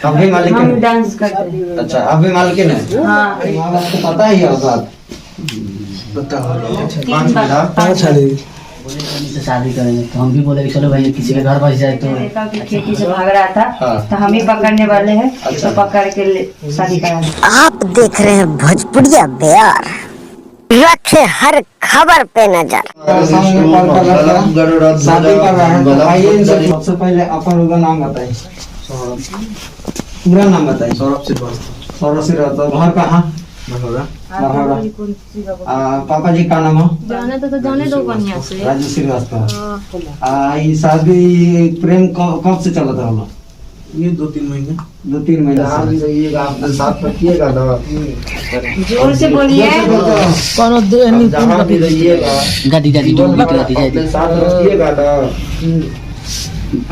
आप भी मालिक हम हैं? डांस करते हैं। अच्छा, आप भी मालकिन है? हाँ, माँ बाप को पता ही है बात? तीन पाँच से शादी करेंगे तो हम भी बोले कि चलो भाई किसी के घर बस जाए तो लड़का की खेती से भाग रहा था हाँ। तो हम ही पकड़ने वाले हैं। अच्छा। तो पकड़ के शादी करा दी। आप देख रहे हैं भोजपुरिया बिहार, रखे हर खबर पे नजर। शादी कर रहा है तो आइए इनसे सबसे पहले आपका पूरा नाम बताइए। पूरा नाम बताइए। सौरभ श्रीवास्तव। घर कहाँ? मरहौरा। पापा जी का नाम है? जाने दो बढ़िया से। राजू श्रीवास्तव। ये शादी प्रेम कब से चला था? हम ये 2-3 महीने 2-3 महीने से। रहिएगा, आपने साथ रखिएगा ना। जोर से बोलिए। जहाँ भी रहिएगा गाड़ी गाड़ी अपने साथ रखिएगा ना।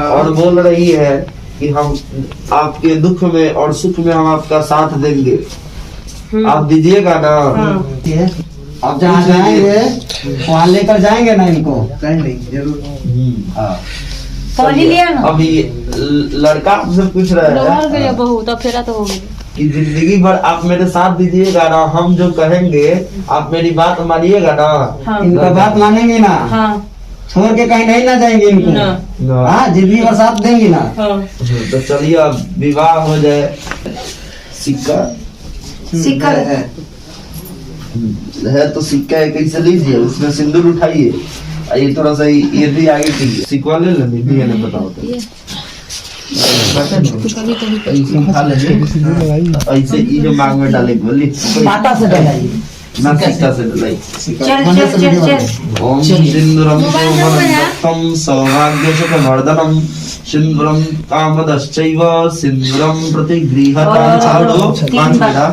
और बोल रही है कि हम आपके दुख में और सुख में हम आपका साथ देंगे, आप दीजिएगा ना। अब जहाँ जाएंगे वहाँ लेकर जाएंगे ना इनको? कहीं नहीं, जरूर। पानी लिया ना। अभी लड़का आपसे पूछ रहा है बहुत अब फेरा तो हो गई। कि जिंदगी भर आप मेरे साथ दीजिएगा ना, हम जो कहेंगे आप मेरी बात मानिएगा ना। हाँ। इनका बात मानेंगे ना? हाँ। छोड़ के कहीं नहीं ना जाएंगे इनको? ना। हाँ, जिंदगी भर साथ देंगी ना? हाँ। तो चलिए अब विवाह हो जाए। सिक्का सिक्का है तो सिक्का है, कैसे लीजिए, उसमें सिंदूर उठाइए। ये थोड़ा सा ये भी आगे कीजिए। सिक्का ले लेंगे, भी है ना, बताओ तो। ऐसे ये जो मांग में डाले बोली पाता से डलाइए ना, सिक्का से डलाई। चल। ओम सिंदूरम शोभनम सौभाग्यशुभवर्धनम सिंदूरम कामदश्चैव सिंदूरम प्रतिगृहतां चारो। 5 बेटा।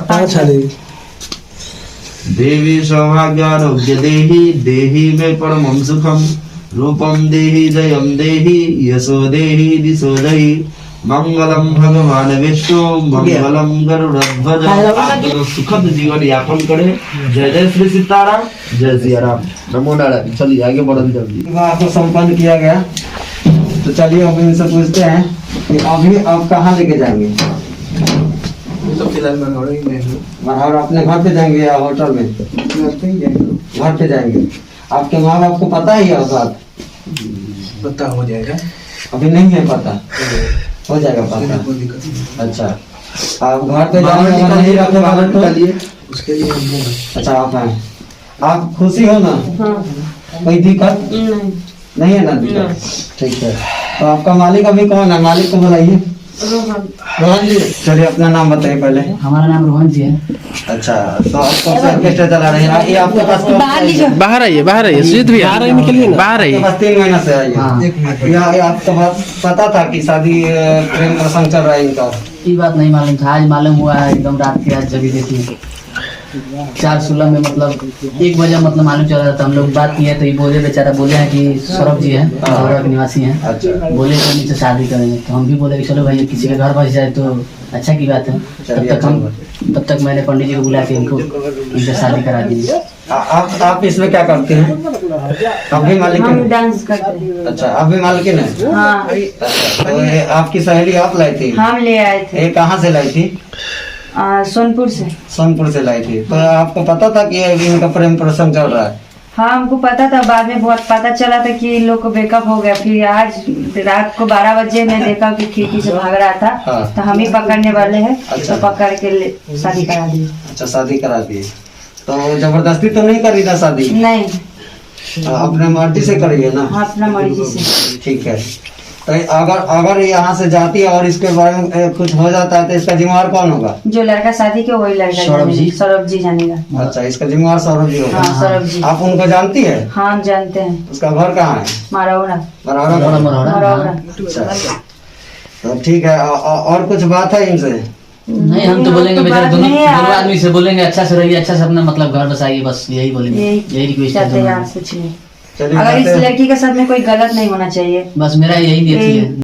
देवी सौभाग्यारोग्य देहि, देहि मे परमं सुखम, रूपम देहि जयम देहि, यशो देहि दिशो देहि, मंगलम भगवान विष्णु मंगलम गरुड़ध्वज। आप दोनों सुखद जीवन यापन करें। जय जय श्री सीताराम, जय सिया राम, नमो नारायण। चलिए आगे बढ़ो जल्दी। विवाह को संपन्न किया गया। तो चलिए अब इनसे पूछते हैं कि अभी आप कहाँ लेके जाएंगे? तो फिलहाल मरहौरा ही में हूँ। मरहौरा अपने घर पे जाएंगे या होटल में? घर पे जाएंगे। आपके माँ बाप को पता ही है बात? पता हो जाएगा, अभी नहीं है पता? हो जाएगा पता। कोई दिक्कत नहीं। अच्छा, आप घर पे जाएंगे अगर नहीं रखने वाले तो? उसके लिए हम हैं। अच्छा, आप हैं। आप खुशी हो ना? हाँ। कोई दिक्कत नहीं। नहीं है ना? दिक्कत ठीक है। तो आपका मालिक अभी कौन है? मालिक को बुलाइए। रोहन जी, चलिए अपना नाम बताइए पहले। हमारा नाम रोहन जी है। अच्छा, तो आप कौन सा ऑर्केस्ट्रा चला रहे हैं? ये आपके पास बाहर आइए सुजीत भैया, बाहर आइए। 3 महीना से आई हाँ। है। ये आपको पता था कि शादी प्रेम प्रसंग चल रहा है इनका? ये बात नहीं मालूम था, आज मालूम हुआ है एकदम रात के। आज जब देखिए 4:16 में मतलब 1 बजे मतलब मालूम चला था। हम लोग बात किए तो ये बोले, बेचारा बोले हैं कि सौरभ जी हैं, मरहौरा के निवासी हैं। अच्छा। बोले कि इनसे शादी करेंगे तो हम भी बोले कि चलो भाई किसी के घर बस जाए तो अच्छा की बात है। तब तक मैंने पंडित जी को बुला के इनसे शादी करा दी। आप इसमें क्या करते हैं? आप भी मालिक हम हैं? डांस करते हैं। अच्छा, आप भी मालिकिन हैं? हाँ। तो ये आपकी सहेली आप लाई थी? हम ले आए थे ये कहाँ से लाई थी? सोनपुर से। सोनपुर से लाई थी। तो आपको पता था कि अभी इनका प्रेम प्रसंग चल रहा है? हाँ, हमको पता था। बाद में बहुत पता चला था कि इन लोग को ब्रेकअप हो गया। फिर आज रात को 12 बजे मैं देखा कि खिड़की से भाग रहा था। हाँ। तो हम ही पकड़ने वाले हैं। अच्छा। तो पकड़ के शादी करा दी। अच्छा, शादी करा दी। तो जबरदस्ती तो नहीं करी ना शादी? नहीं। तो अपने मर्जी से करिए ना? हाँ, अपना मर्जी से। ठीक है। तो अगर यहाँ से जाती है और इसके बारे में कुछ हो जाता है तो इसका जिम्मेवार कौन होगा? जो लड़का शादी के वही लड़का सौरभ जी। सौरभ जी जानेगा। अच्छा, इसका जिम्मेवार सौरभ जी होगा। हाँ, सौरभ जी। आप उनको जानती है? हाँ, हम जानते हैं। उसका घर कहाँ है? मरहौरा। मरहौरा। मरहौरा। अच्छा, तो ठीक है। और कुछ बात है इनसे? नहीं, हम तो बोलेंगे बेचारे दोनों नहीं है। आदमी से बोलेंगे अच्छा से रहिए, अच्छा से अपना मतलब घर बसाइए, बस यही बोलेंगे। यही रिक्वेस्ट चाहते हैं है यार, कुछ नहीं। चलिए अगर इस जाते हैं। लड़की के साथ में कोई गलत नहीं होना चाहिए। बस मेरा यही नियत है।